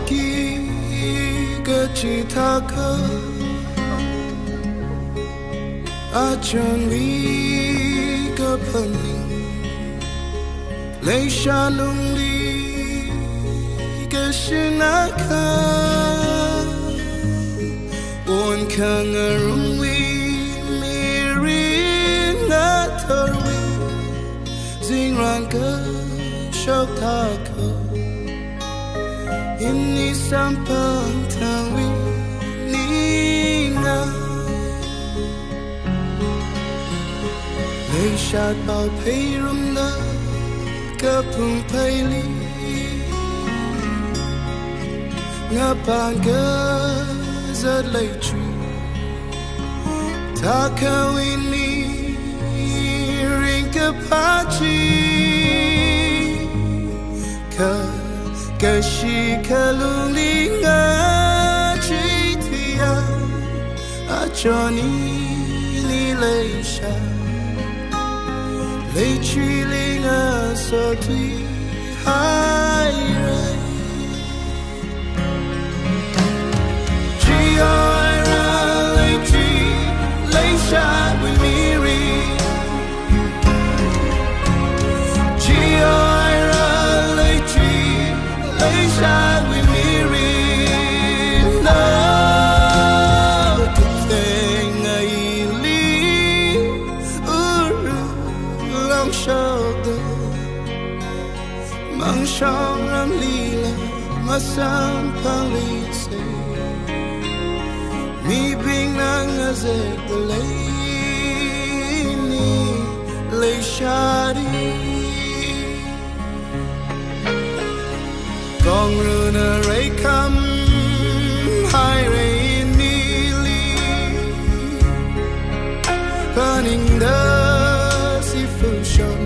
kỳ cơ chỉ tha cơ a chọn vì cơ phần lấy xa lung đi cơ xin á khá buồn khang ở rung vi mi rin á thơ vi dinh ràng cơ sốc tha cơ ini sampang thang vi ni nga lấy sát bao phê rung na cơ phung phê li ngã bàn cơ rất lấy truy ta khâu ini ring cơ phá chi cơ shi cơ lung đi ngã chi thì à cho ni lấy sa lấy truy li ngã so tùy hai rai ai ra lấy truy lấy sa với miri chỉ ai ra lấy truy lấy sa với miri nào thực tế ngày li làm sao đâu mang sao làm li là mà sang phang li say mi bing nang azek the lay shadi kong runa ray kam hai ray ni li burning the si function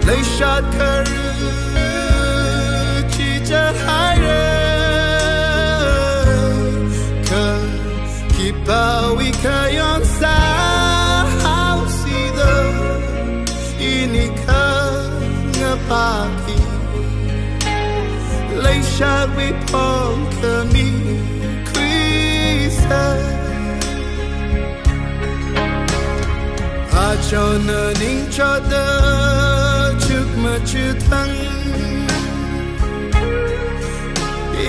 lay shot karu chi chat hai ray bao vi kayon sa hausi do ini ka ngapaki lấy sa vi pom kami krisa a cho na ning cho da chuk ma chu thang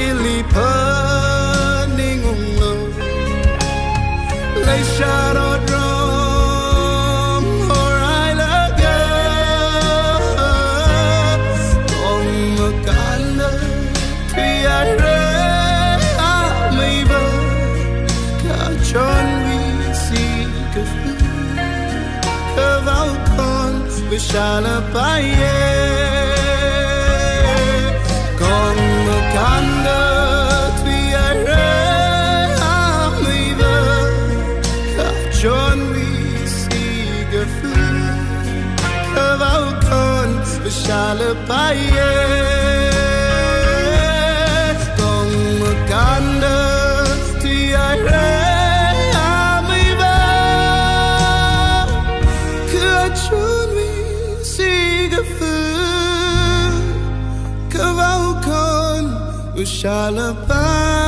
ili pa lấy xa đọt rôm hồi ai lỡ gơ còn một cản nơi thì ai rơi á mây vơ cả tròn vì si cơ phứ cơ vào con với xa là bay còn một cản nơi thì ai rơi John we see the food of our con we shall buy con một canda thì ai re ami va cứ John we see the food of our con we shall buy